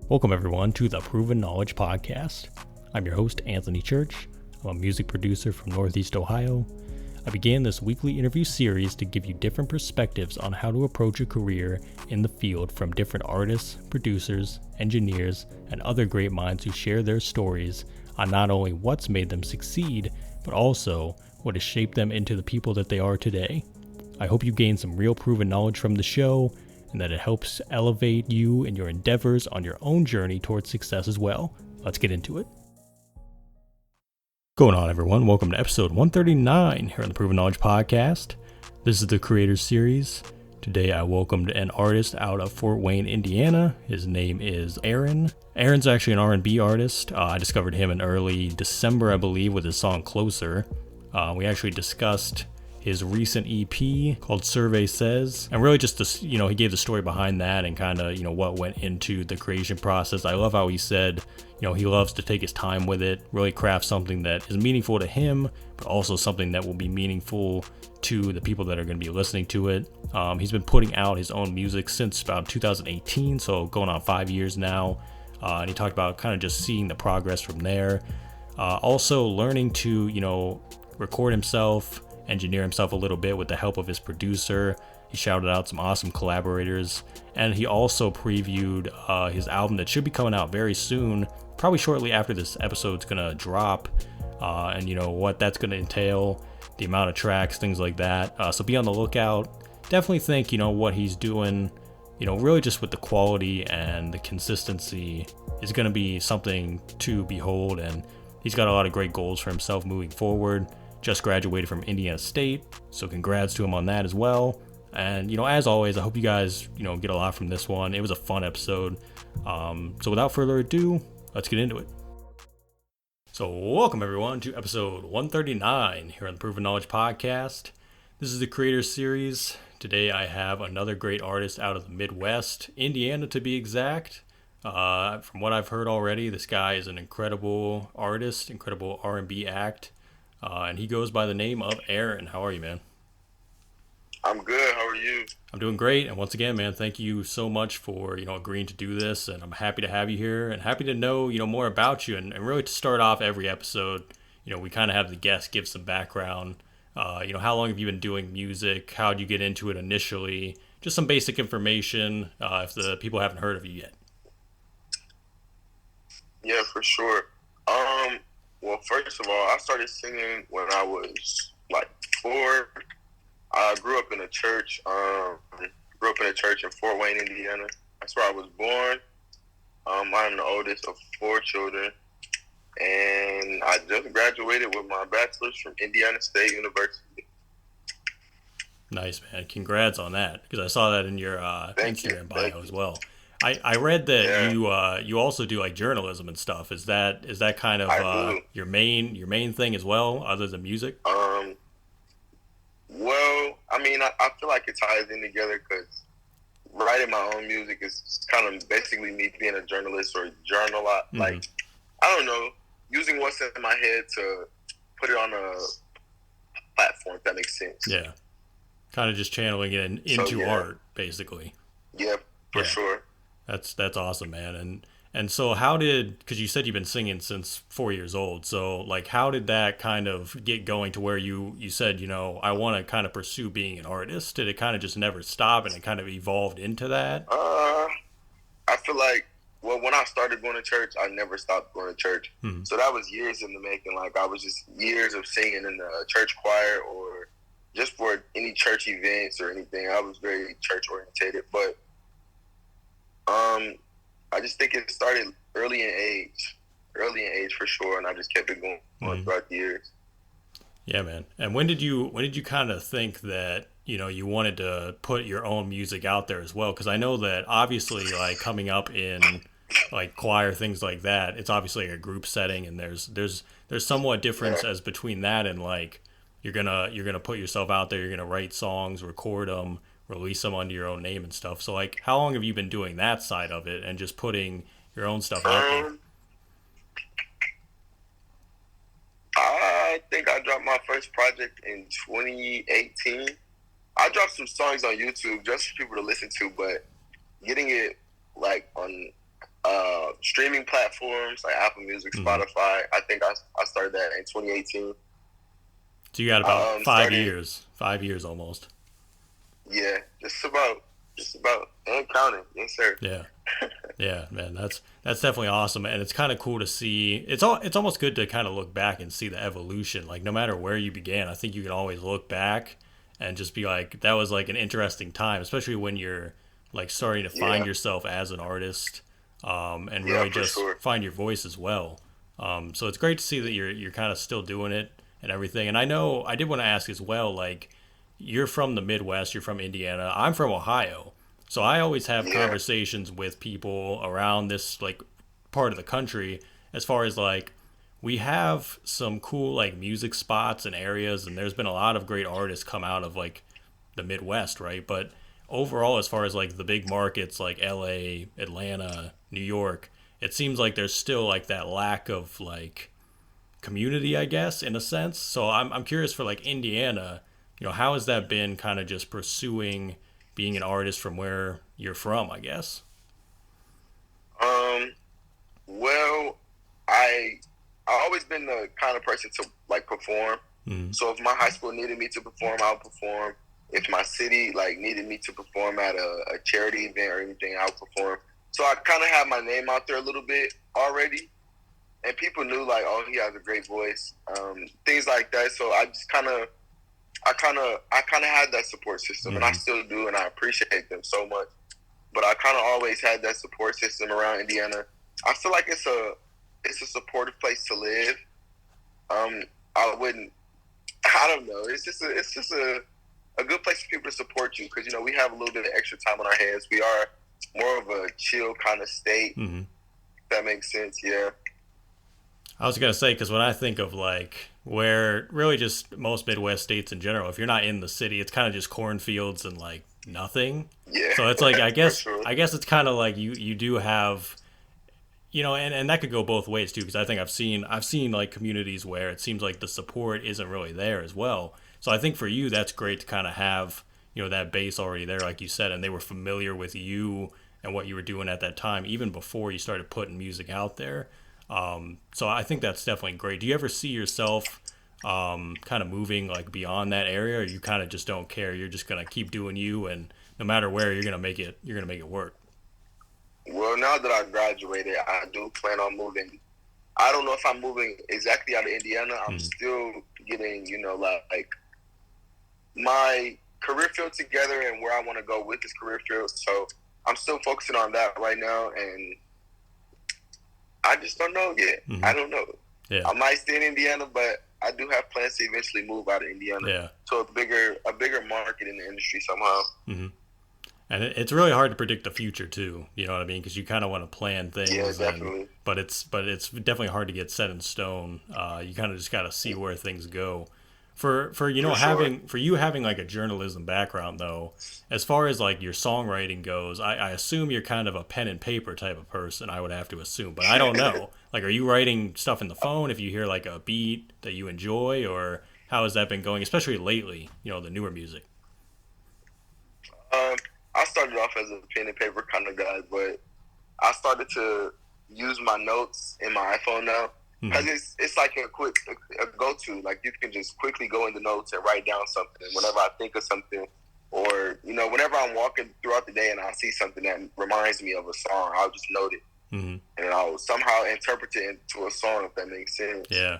Welcome everyone to the Proven Knowledge Podcast. I'm your host, Anthony Church. I'm a music producer from Northeast Ohio. I began this weekly interview series to give you different perspectives on how to approach a career in the field from different artists, producers, engineers, and other great minds who share their stories on not only what's made them succeed, but also what has shaped them into the people that they are today. I hope you gain some real proven knowledge from the show, and that it helps elevate you in your endeavors on your own journey towards success as well. Let's get into it. Going on, everyone. Welcome to episode 139 here on the Proven Knowledge Podcast. This is the Creators Series. Today I welcomed an artist out of Fort Wayne, Indiana. His name is Aron. Aron's actually an R&B artist. I discovered him in early December, I believe, with his song Closer. We actually discussed his recent EP called Survey Says, and really just this, he gave the story behind that and kind of, what went into the creation process. I love how he said, he loves to take his time with it, really craft something that is meaningful to him, but also something that will be meaningful to the people that are going to be listening to it. He's been putting out his own music since about 2018, so going on 5 years now. And he talked about kind of just seeing the progress from there. Also learning to, record himself, engineer himself a little bit with the help of his producer. He shouted out some awesome collaborators, and he also previewed his album that should be coming out very soon, probably shortly after this episode's gonna drop, and what that's gonna entail, the amount of tracks, things like that. So be on the lookout. Definitely think what he's doing, really just with the quality and the consistency is gonna be something to behold, and he's got a lot of great goals for himself moving forward. Just graduated from Indiana State, so congrats to him on that as well. And as always, I hope you guys get a lot from this one. It was a fun episode. So without further ado, let's get into it. So welcome everyone to episode 139 here on the Proven Knowledge Podcast. This is the Creators Series. Today I have another great artist out of the Midwest, Indiana to be exact. From what I've heard already, this guy is an incredible artist, incredible R&B act. And he goes by the name of Aron. How are you, man? I'm good. How are you? I'm doing great. And once again, man, thank you so much for, agreeing to do this. And I'm happy to have you here and happy to know, more about you. And really to start off every episode, we kind of have the guest give some background. How long have you been doing music? How did you get into it initially? Just some basic information if the people haven't heard of you yet. Yeah, for sure. Well, first of all, I started singing when I was like 4. I grew up in a church. In Fort Wayne, Indiana. That's where I was born. I'm the oldest of 4 children, and I just graduated with my bachelor's from Indiana State University. Nice, man. Congrats on that, because I saw that in your Instagram bio as well. I read that you also do like journalism and stuff. Is that kind of your main thing as well, other than music? Well, I mean, I feel like it ties in together because writing my own music is kind of basically me being a journalist or a journal. Mm-hmm. Like, I don't know, using what's in my head to put it on a platform, if that makes sense. Yeah, kind of just channeling it into art, basically. Yeah, for sure. That's awesome, man. And so because you said you've been singing since 4 years old, so like how did that kind of get going to where you said, I want to kind of pursue being an artist? Did it kind of just never stop and it kind of evolved into that? I feel like, well, when I started going to church, I never stopped going to church. Mm-hmm. So that was years in the making. Like I was just years of singing in the church choir or just for any church events or anything. I was very church orientated, but I just think it started early in age for sure, and I just kept it going throughout the years. Yeah, man. And when did you kind of think that you wanted to put your own music out there as well? Because I know that obviously, like coming up in like choir, things like that, it's obviously a group setting, and there's somewhat difference as between that and like you're gonna put yourself out there, you're gonna write songs, record them, release them under your own name and stuff. So like how long have you been doing that side of it and just putting your own stuff out there? I think I dropped my first project in 2018. I dropped some songs on YouTube just for people to listen to, but getting it like on streaming platforms like Apple Music, Spotify. I think I started that in 2018. So you got about Started, 5 years almost. Yeah, just about, and counting. Yes, sir. Yeah. Yeah, man, that's definitely awesome, and it's kind of cool to see. It's almost good to kind of look back and see the evolution. Like no matter where you began, I think you can always look back and just be like, that was like an interesting time, especially when you're like starting to find yourself as an artist, and really for just sure. find your voice as well. So it's great to see that you're kind of still doing it and everything. And I know I did want to ask as well, like you're from the Midwest, you're from Indiana, I'm from Ohio. So I always have Yeah. conversations with people around this like part of the country as far as like we have some cool like music spots and areas, and there's been a lot of great artists come out of like the Midwest, right? But overall, as far as like the big markets like LA, Atlanta, New York, it seems like there's still like that lack of like community, I guess, in a sense. So I'm curious for like Indiana, how has that been kind of just pursuing being an artist from where you're from, I guess? Um. Well, I always been the kind of person to like perform. Mm-hmm. So if my high school needed me to perform, I'll perform. If my city like needed me to perform at a charity event or anything, I'll perform. So I kind of had my name out there a little bit already, and people knew like, oh, he has a great voice, things like that. So I just I kind of had that support system, and I still do, and I appreciate them so much. But I kind of always had that support system around Indiana. I feel like it's a supportive place to live. I wouldn't. I don't know. It's just a good place for people to support you because we have a little bit of extra time on our hands. We are more of a chill kind of state. Mm-hmm. If that makes sense. Yeah. I was gonna say because when I think of like where really just most Midwest states in general, if you're not in the city, it's kind of just cornfields and like nothing. Yeah. So it's like I guess sure. I guess it's kind of like you do have, and that could go both ways too because I think I've seen like communities where it seems like the support isn't really there as well. So I think for you that's great to kind of have that base already there, like you said, and they were familiar with you and what you were doing at that time, even before you started putting music out there. So I think that's definitely great. Do you ever see yourself kind of moving like beyond that area, or you kind of just don't care? You're just gonna keep doing you, and no matter where, you're gonna make it work. Well, now that I graduated, I do plan on moving. I don't know if I'm moving exactly out of Indiana. I'm still getting, like my career field together and where I want to go with this career field. So I'm still focusing on that right now, and I just don't know yet. I don't know. Yeah. I might stay in Indiana, but I do have plans to eventually move out of Indiana to a bigger market in the industry somehow. Mm-hmm. And it's really hard to predict the future too. You know what I mean? Because you kind of want to plan things. Yeah, definitely. But it's definitely hard to get set in stone. You kind of just got to see where things go. For you having like a journalism background though, as far as like your songwriting goes, I assume you're kind of a pen and paper type of person. I would have to assume, but I don't know. Like, are you writing stuff in the phone if you hear like a beat that you enjoy, or how has that been going, especially lately? The newer music. I started off as a pen and paper kind of guy, but I started to use my notes in my iPhone now because it's like a go-to. Like you can just quickly go in the notes and write down something whenever I think of something, or whenever I'm walking throughout the day and I see something that reminds me of a song, I'll just note it and I'll somehow interpret it into a song, if that makes sense. Yeah,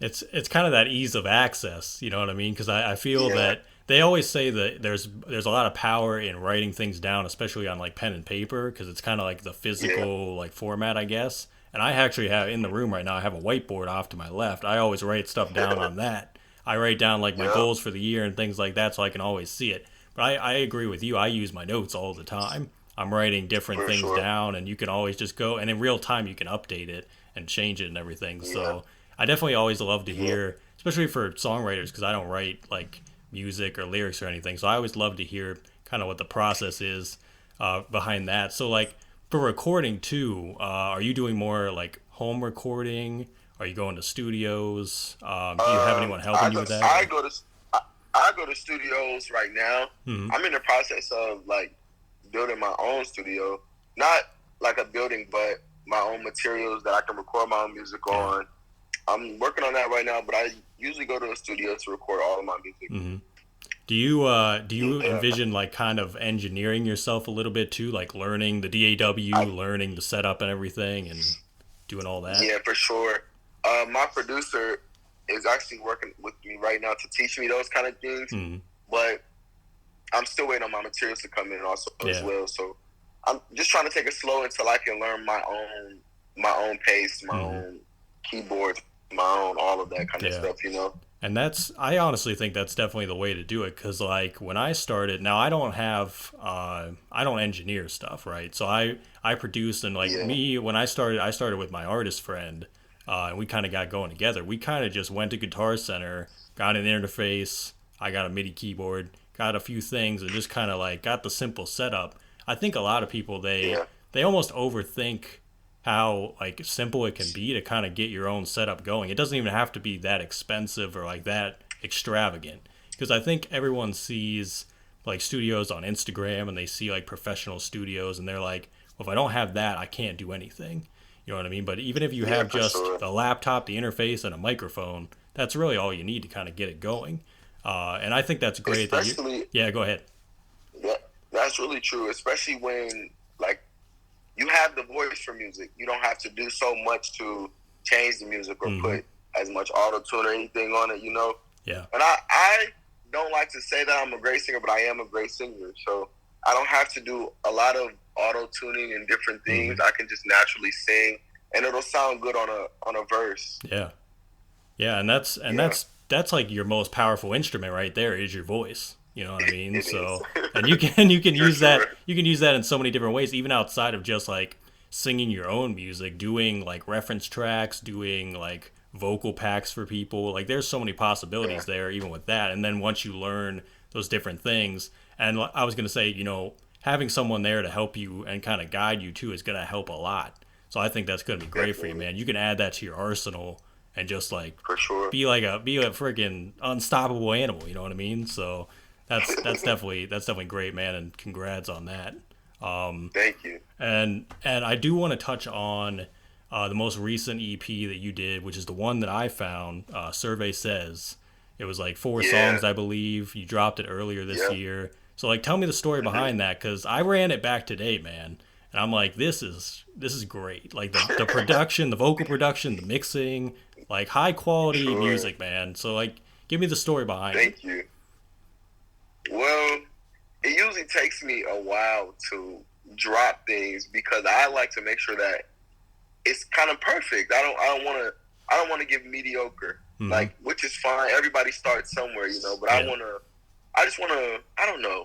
it's kind of that ease of access. You know what I mean? Because I feel that. They always say that there's a lot of power in writing things down, especially on like pen and paper, because it's kind of like the physical like format, I guess. And I actually have in the room right now, I have a whiteboard off to my left. I always write stuff down on that. I write down like my goals for the year and things like that, so I can always see it. But I agree with you. I use my notes all the time. I'm writing different things down, and you can always just go, and in real time you can update it and change it and everything. So I definitely always love to hear, especially for songwriters, because I don't write like music or lyrics or anything, so I always love to hear kind of what the process is behind that. So like for recording too, are you doing more like home recording? Are you going to studios? Do you have anyone helping you with that? I go to studios right now. I'm in the process of like building my own studio, not like a building, but my own materials that I can record my own music on. I'm working on that right now, but I usually go to a studio to record all of my music. Mm-hmm. Do you envision like kind of engineering yourself a little bit too, like learning the DAW, learning the setup and everything, and doing all that? Yeah, for sure. My producer is actually working with me right now to teach me those kind of things, but I'm still waiting on my materials to come in also as well. So I'm just trying to take it slow until I can learn my own pace, my own keyboards, my own all of that kind of stuff, you know. And I honestly think that's definitely the way to do it, because like when I started, now I don't engineer stuff, right? So I produced, and like me, when I started with my artist friend, and we kind of got going together. We kind of just went to Guitar Center, got an interface, I got a MIDI keyboard, got a few things, and just kind of like got the simple setup. I think a lot of people, they almost overthink how like simple it can be to kind of get your own setup going. It doesn't even have to be that expensive or like that extravagant, because I think everyone sees like studios on Instagram and they see like professional studios and they're like, well, if I don't have that, I can't do anything. You know what I mean? But even if you have just the laptop, the interface, and a microphone, that's really all you need to kind of get it going. And I think that's great. Especially, go ahead. Yeah, that's really true, especially when like you have the voice for music. You don't have to do so much to change the music or put as much auto-tune or anything on it, you know? Yeah. And I don't like to say that I'm a great singer, but I am a great singer. So I don't have to do a lot of auto-tuning and different things. I can just naturally sing, and it'll sound good on a verse. Yeah. Yeah, and that's like your most powerful instrument right there is your voice. You know what I mean? So, and you can use that. You can use that in so many different ways, even outside of just like singing your own music, doing like reference tracks, doing like vocal packs for people. Like there's so many possibilities there, even with that. And then once you learn those different things, and I was gonna say, you know, having someone there to help you and kind of guide you too is gonna help a lot. So I think that's gonna be great for you, man. You can add that to your arsenal and just like be a freaking unstoppable animal. You know what I mean? So. That's definitely great, man, and congrats on that. Thank you. And I do want to touch on the most recent EP that you did, which is the one that I found. Survey Says it was like 4 songs, I believe. You dropped it earlier this year. So like, tell me the story behind that, because I ran it back today, man, and I'm like, this is great. Like the production, the vocal production, the mixing, like high quality music, man. So like, give me the story behind it. Thank you. Well, it usually takes me a while to drop things because I like to make sure that it's kind of perfect. I don't want to give mediocre, like, which is fine. Everybody starts somewhere, you know. But I just want to. I don't know.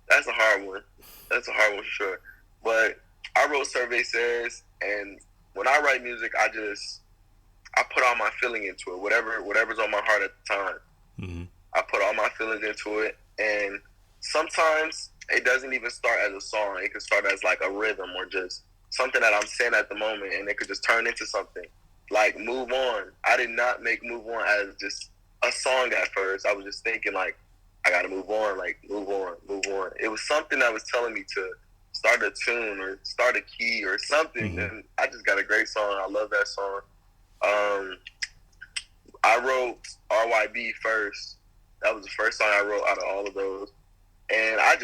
That's a hard one. That's a hard one for sure. But I wrote Survey Says, and when I write music, I put all my feeling into it. Whatever's on my heart at the time. I put all my feelings into it, and sometimes it doesn't even start as a song. It could start as like a rhythm or just something that I'm saying at the moment, and it could just turn into something. Like Move On. I did not make Move On as just a song at first. I was just thinking like, I gotta move on, like move on. It was something that was telling me to start a tune or start a key or something, and I just got a great song. I love that song. I wrote RYB first. That was the first song I wrote out of all of those. And I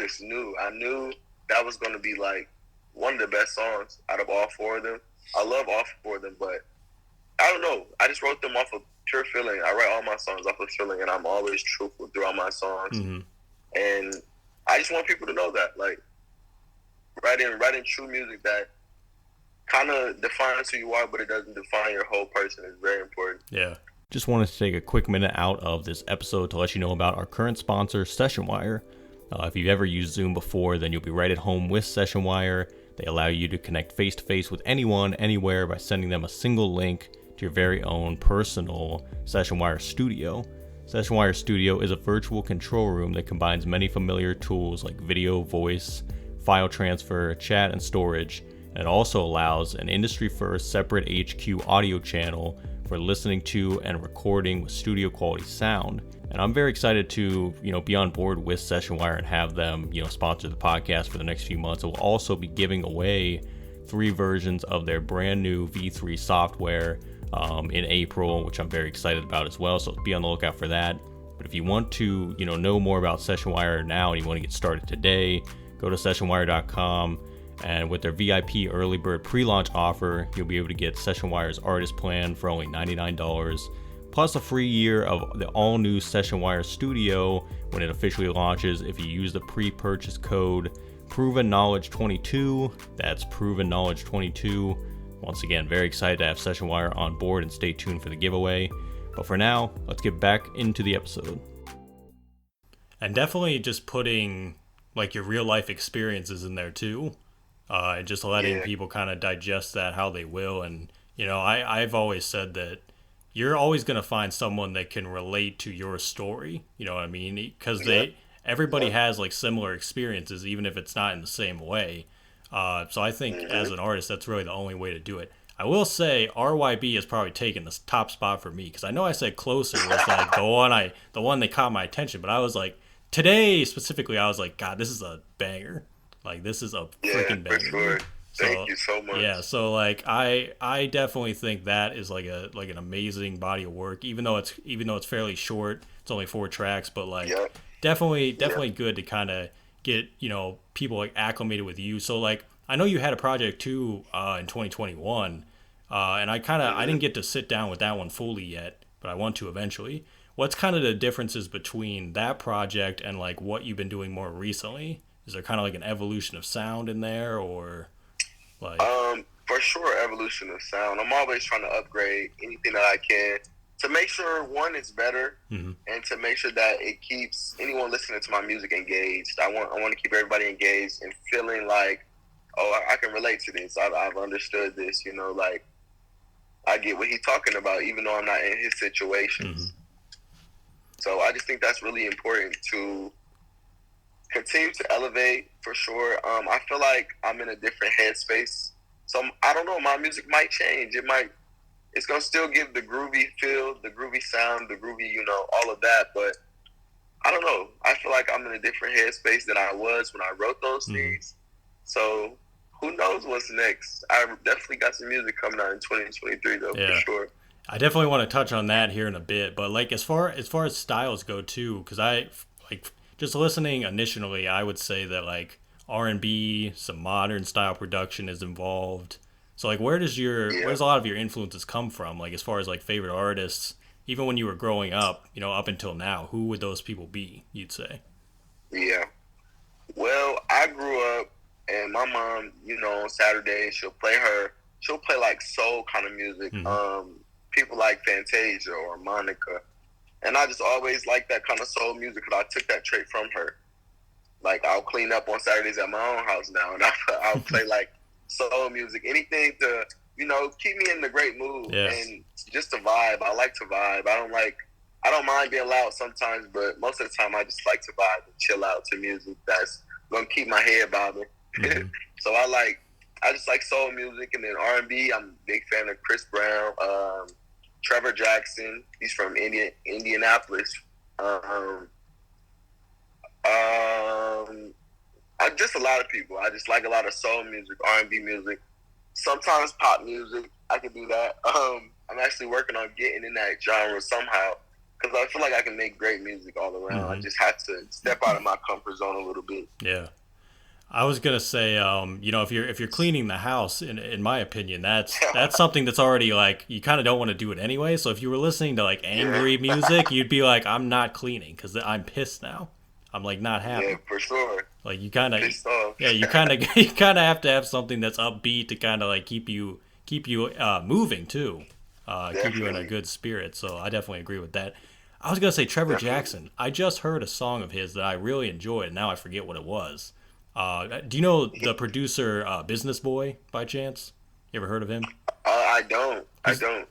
knew that was going to be like one of the best songs out of all 4 of them. I love all 4 of them, but I don't know. I just wrote them off of pure feeling. I write all my songs off of feeling, and I'm always truthful throughout my songs. And I just want people to know that, like, writing true music that kind of defines who you are, but it doesn't define your whole person is very important. Yeah. Just wanted to take a quick minute out of this episode to let you know about our current sponsor, SessionWire. If you've ever used Zoom before, then you'll be right at home with SessionWire. They allow you to connect face-to-face with anyone, anywhere by sending them a single link to your very own personal SessionWire Studio. SessionWire Studio is a virtual control room that combines many familiar tools like video, voice, file transfer, chat, and storage. And it also allows an industry-first separate HQ audio channel for listening to and recording with studio quality sound. And I'm very excited to, be on board with Session Wire and have them, sponsor the podcast for the next few months. We'll also be giving away 3 versions of their brand new V3 software in April, which I'm very excited about as well. So be on the lookout for that. But if you want to, know more about Session Wire now and you want to get started today, go to sessionwire.com. And with their VIP early bird pre-launch offer, you'll be able to get Session Wire's artist plan for only $99, plus a free year of the all-new Session Wire Studio when it officially launches if you use the pre-purchase code Proven Knowledge 22. That's Proven Knowledge 22. Once again, very excited to have Session Wire on board, and stay tuned for the giveaway. But for now, let's get back into the episode. And definitely just putting your real life experiences in there too. And just letting people kind of digest that how they will. And, I've always said that you're always going to find someone that can relate to your story. You know what I mean? Because everybody has similar experiences, even if it's not in the same way. So I think as an artist, that's really the only way to do it. I will say RYB has probably taken the top spot for me, because I know I said Closer was the one that caught my attention, but I was today specifically, I was God, this is a banger. This is a freaking banger. For sure. Thank you so much. Yeah, so I definitely think that is an amazing body of work, even though it's fairly short. It's only 4 tracks, but definitely good to kind of get people acclimated with you. So I know you had a project too in 2021, and I didn't get to sit down with that one fully yet, but I want to eventually. What's kind of the differences between that project and what you've been doing more recently? Is there kind of an evolution of sound in there, or for sure, evolution of sound. I'm always trying to upgrade anything that I can to make sure, one, it's better, and to make sure that it keeps anyone listening to my music engaged. I want to keep everybody engaged and feeling I can relate to this. I've understood this, I get what he's talking about, even though I'm not in his situations. So I just think that's really important to continue to elevate, for sure. I feel like I'm in a different headspace. So I don't know, my music might change. It's going to still give the groovy feel, the groovy sound, the groovy, all of that. But I don't know. I feel like I'm in a different headspace than I was when I wrote those things. So who knows what's next? I definitely got some music coming out in 2023, though, for sure. I definitely want to touch on that here in a bit. But as far as styles go too, because I just listening initially, I would say that R&B, some modern style production is involved. So where's a lot of your influences come from? As far as favorite artists, even when you were growing up, up until now, who would those people be, you'd say? Yeah. Well, I grew up, and my mom, on Saturdays, she'll play soul kind of music. People like Fantasia or Monica. And I just always liked that kind of soul music because I took that trait from her. I'll clean up on Saturdays at my own house now, and I'll play soul music, anything to, keep me in the great mood and just to vibe. I like to vibe. I don't mind being loud sometimes, but most of the time I just like to vibe and chill out to music that's gonna keep my head bobbing. So I just like soul music, and then R&B. I'm a big fan of Chris Brown, Trevor Jackson. He's from Indianapolis. Just a lot of people. I just like a lot of soul music, R&B music, sometimes pop music. I can do that. I'm actually working on getting in that genre somehow, because I feel like I can make great music all around. I just have to step out of my comfort zone a little bit. Yeah. I was gonna say, if you're cleaning the house, in my opinion, that's something that's already you kind of don't want to do it anyway. So if you were listening to angry music, you'd be I'm not cleaning because I'm pissed now. I'm not happy. Yeah, for sure. You kind of you kind of have to have something that's upbeat to kind of keep you moving too, keep you in a good spirit. So I definitely agree with that. I was gonna say Trevor Jackson. I just heard a song of his that I really enjoyed, and now I forget what it was. Do you know the producer Business Boy by chance? You ever heard of him? I don't.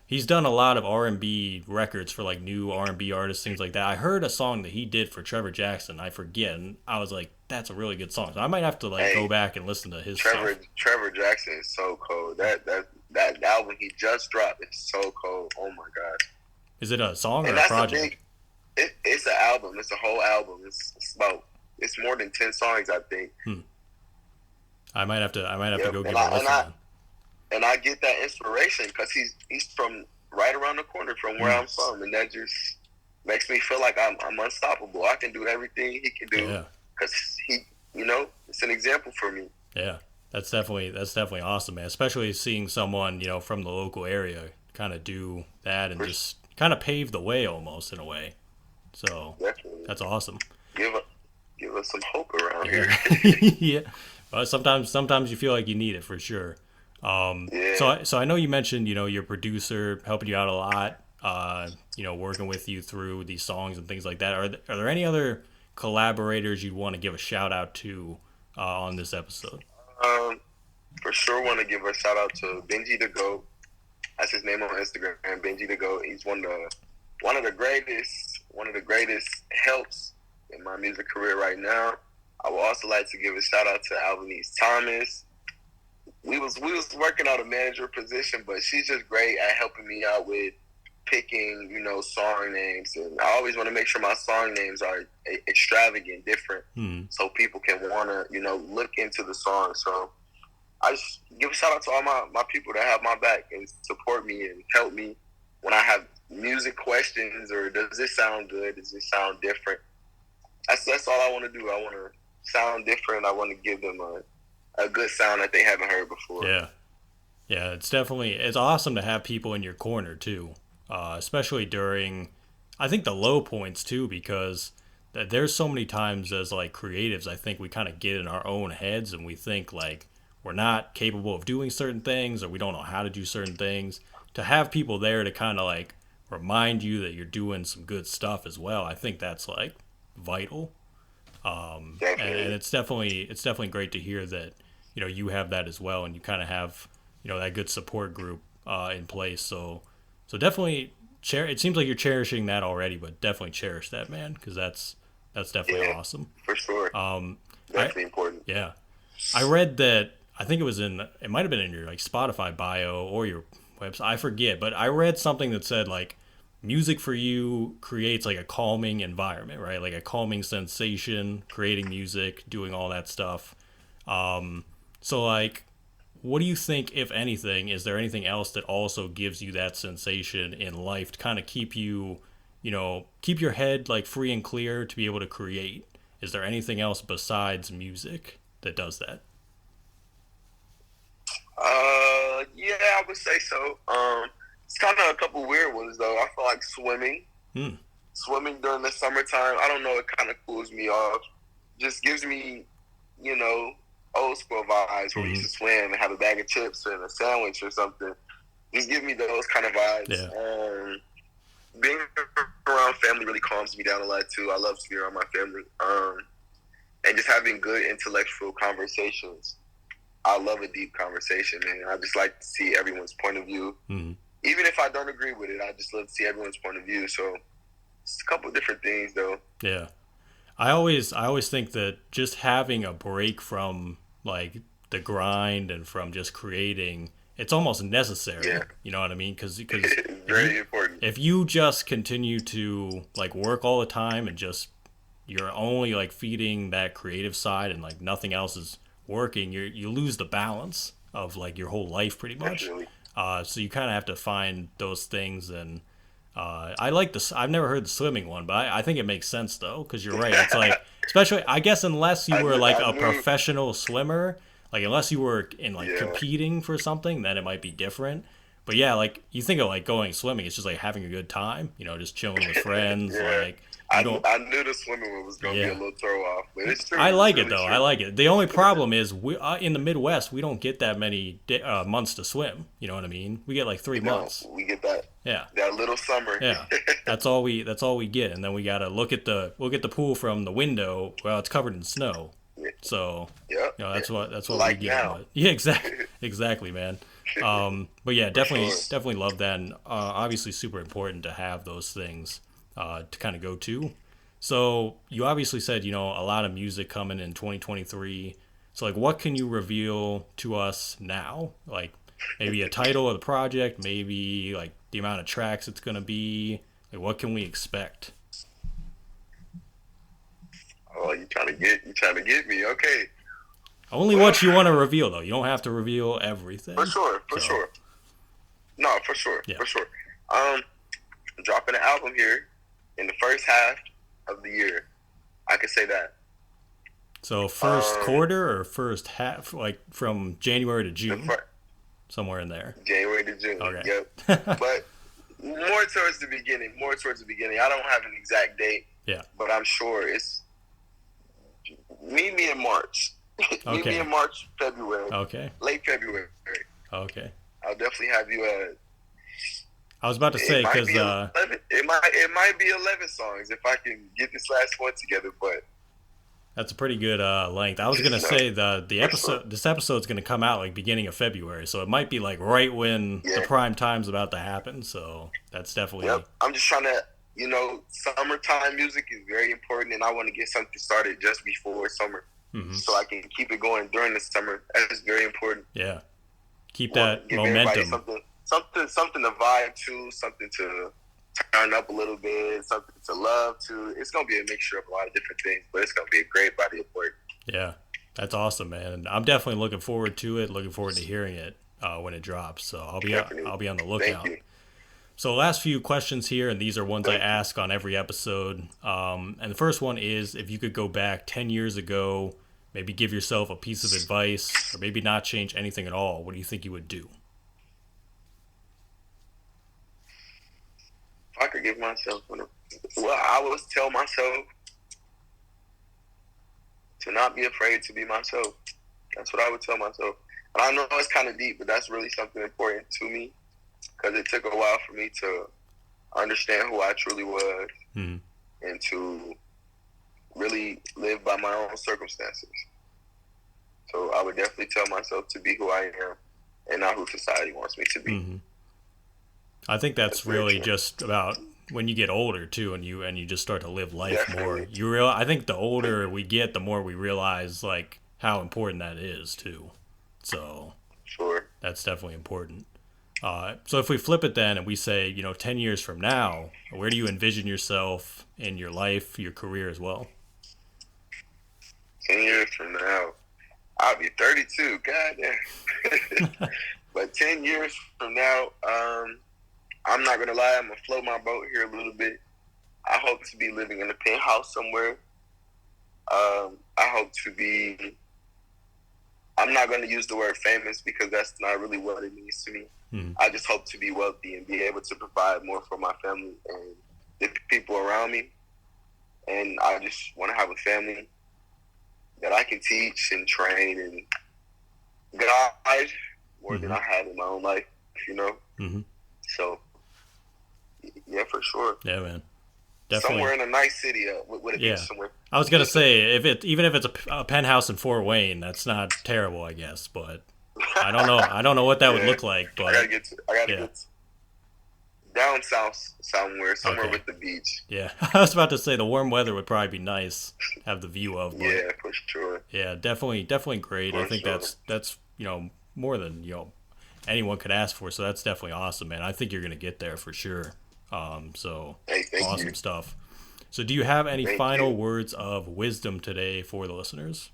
He's done a lot of R&B records for new R&B artists, things like that. I heard a song that he did for Trevor Jackson. I forget, and I was that's a really good song. So I might have to go back and listen to his stuff. Trevor Jackson is so cold. That album he just dropped is so cold. Oh my god. Is it a song or a project? It's an album. It's a whole album. It's more than 10 songs, I think. I might have to Yep. go give it a listen then. And I get that inspiration because he's from right around the corner from where I'm from, and that just makes me feel like I'm unstoppable. I can do everything he can do because it's an example for me. Yeah, that's definitely awesome, man. Especially seeing someone from the local area kind of do that and just kind of pave the way almost in a way. So definitely. That's awesome. Give us some hope around here. Yeah, but sometimes you feel like you need it for sure. So I know you mentioned your producer helping you out a lot. Working with you through these songs and things like that. Are there any other collaborators you'd want to give a shout out to on this episode? For sure, want to give a shout out to Benji the Goat. That's his name on Instagram. Benji the Goat. He's one of the greatest helps in my music career right now. I would also like to give a shout out to Albanese Thomas. We was working out a manager position, but she's just great at helping me out with picking, song names. And I always want to make sure my song names are extravagant, different, so people can want to, look into the song. So I just give a shout out to all my people that have my back and support me and help me when I have music questions or does this sound good? Does this sound different? That's all I want to do. I want to sound different. I want to give them a good sound that they haven't heard before. Yeah, it's awesome to have people in your corner too, especially during, I think, the low points too, because there's so many times as like creatives, I think we kind of get in our own heads and we think like we're not capable of doing certain things or we don't know how to do certain things. To have people there to kind of like remind you that you're doing some good stuff as well, I think that's like vital. And it's definitely great to hear that you have that as well, and you kind of have that good support group in place. So definitely it seems like you're cherishing that already, but definitely cherish that, man, because that's definitely awesome for sure. Definitely important. Yeah, I read that. I think it might have been in your like Spotify bio or your website, I forget, but I read something that said like music for you creates like a calming environment, right? Like a calming sensation, creating music, doing all that stuff. So like, what do you think, if anything, is there anything else that also gives you that sensation in life to kind of keep you, keep your head like free and clear to be able to create? Is there anything else besides music that does that? Yeah, I would say so. It's kind of a couple weird ones though. I feel like swimming. Swimming during the summertime, I don't know, it kind of cools me off. Just gives me, old school vibes where we used to swim and have a bag of chips and a sandwich or something. Just give me those kind of vibes. Yeah. Being around family really calms me down a lot too. I love to be around my family. And just having good intellectual conversations. I love a deep conversation, man. I just like to see everyone's point of view. Even if I don't agree with it, I just love to see everyone's point of view. So it's a couple of different things, though. Yeah. I always think that just having a break from like the grind and from just creating, it's almost necessary. Yeah. You know what I mean? Because very important. If you just continue to like work all the time and just you're only like feeding that creative side and like nothing else is working, you lose the balance of like your whole life pretty much. Definitely. So you kind of have to find those things. And I like this. I've never heard the swimming one, but I think it makes sense though, because you're right. It's like, especially I guess unless you were like a professional swimmer, like unless you were in like competing for something, then it might be different. But yeah, like you think of like going swimming, it's just like having a good time, just chilling with friends. Like I knew the swimming one was going to be a little throw off, but it's true. I like it though. I like it. The only problem is we in the Midwest we don't get that many months to swim. You know what I mean? We get like 3 months. We get that. Yeah. That little summer. Yeah. That's all we get, and then we gotta look at the pool from the window. Well, it's covered in snow. So that's what like we get. Now. But, yeah, exactly, man. But yeah, definitely love that, and obviously super important to have those things to kind of go to. So you obviously said, a lot of music coming in 2023. So like, what can you reveal to us now? Like maybe a title of the project, maybe like the amount of tracks it's going to be. Like, what can we expect? Oh, you trying to get me? Okay. Only what you want to reveal, though. You don't have to reveal everything. For sure. No, for sure. Um, dropping an album here in the first half of the year. I can say that. So first quarter or first half, like from January to June, somewhere in there. January to June. Okay. Yep. But more towards the beginning. I don't have an exact date. Yeah. But I'm sure it's meet me in March. Meet me in March, February. Okay. Late February. Okay. I'll definitely have you at. I was about to say because it might be 11 songs if I can get this last one together, but that's a pretty good length. I was gonna say the episode. This episode's gonna come out like beginning of February, so it might be like right when the prime time's about to happen. So that's definitely. Yep. I'm just trying to, summertime music is very important, and I want to get something started just before summer, so I can keep it going during the summer. That's very important. Yeah. Keep that momentum. Something to vibe to, something to turn up a little bit, something to love to. It's gonna be a mixture of a lot of different things, but it's gonna be a great body of work. Yeah, that's awesome, man. And I'm definitely looking forward to it. Looking forward to hearing it when it drops. So I'll be on the lookout. Thank you. So last few questions here, and these are ones I ask on every episode. And the first one is, if you could go back 10 years ago, maybe give yourself a piece of advice, or maybe not change anything at all, what do you think you would do? If I could give myself I would tell myself to not be afraid to be myself. That's what I would tell myself. And I know it's kind of deep, but that's really something important to me, because it took a while for me to understand who I truly was and to really live by my own circumstances. So I would definitely tell myself to be who I am and not who society wants me to be. I think that's really just about when you get older too, and you just start to live life more. I think the older we get, the more we realize like how important that is too. So that's definitely important. So if we flip it then and we say, 10 years from now, where do you envision yourself in your life, your career as well? 10 years from now, I'll be 32. God damn. But 10 years from now, I'm not going to lie, I'm going to float my boat here a little bit. I hope to be living in a penthouse somewhere. I hope to be, I'm not going to use the word famous because that's not really what it means to me. I just hope to be wealthy and be able to provide more for my family and the people around me. And I just want to have a family that I can teach and train and guide more than I had in my own life, So, yeah, for sure. Yeah, man. Definitely. Somewhere in a nice city with a beach somewhere. I was gonna say even if it's a penthouse in Fort Wayne, that's not terrible, I guess. But I don't know. I don't know what that would look like. But I gotta get down south somewhere with the beach. Yeah, I was about to say the warm weather would probably be nice. Have the view of. But, yeah, for sure. Yeah, definitely great. I think that's more than anyone could ask for. So that's definitely awesome, man. I think you're gonna get there for sure. So awesome stuff. So do you have any final words of wisdom today for the listeners?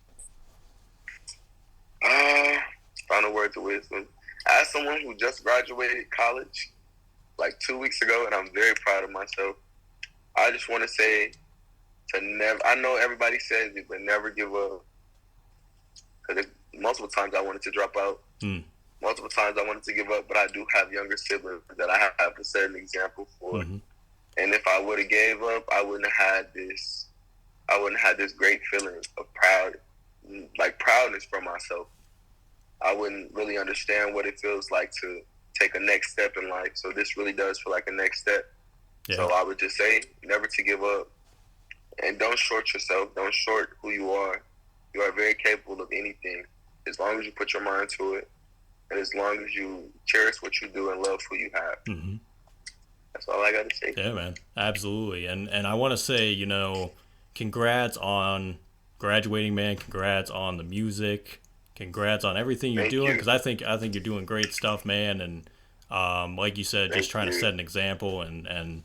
Final words of wisdom. As someone who just graduated college like 2 weeks ago, and I'm very proud of myself, I just want to say to never, I know everybody says it, but never give up. Because multiple times I wanted to drop out. Multiple times I wanted to give up, but I do have younger siblings that I have to set an example for. And if I would have gave up, I wouldn't have had this great feeling of proudness for myself. I wouldn't really understand what it feels like to take a next step in life. So this really does feel like a next step. Yeah. So I would just say never to give up, and don't short yourself. Don't short who you are. You are very capable of anything as long as you put your mind to it. And as long as you cherish what you do and love who you have. That's all I got to say. Yeah, man. Absolutely. And I want to say, congrats on graduating, man. Congrats on the music. Congrats on everything you're doing. Because I think you're doing great stuff, man. And like you said, just trying to set an example and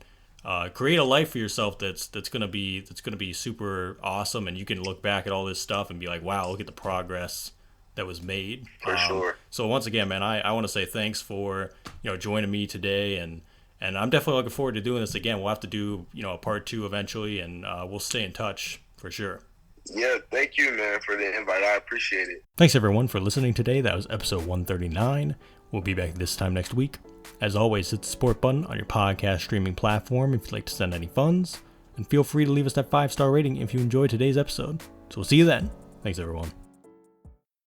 create a life for yourself that's gonna be super awesome, and you can look back at all this stuff and be like, wow, look at the progress that was made. For sure. So once again, man, I want to say thanks for joining me today, and I'm definitely looking forward to doing this again. We'll have to do a part 2 eventually, and we'll stay in touch for sure. Yeah, thank you, man, for the invite. I appreciate it. Thanks everyone for listening today. That was episode 139. We'll be back this time next week. As always, hit the support button on your podcast streaming platform if you'd like to send any funds, and feel free to leave us that 5-star rating if you enjoyed today's episode. So we'll see you then. Thanks everyone.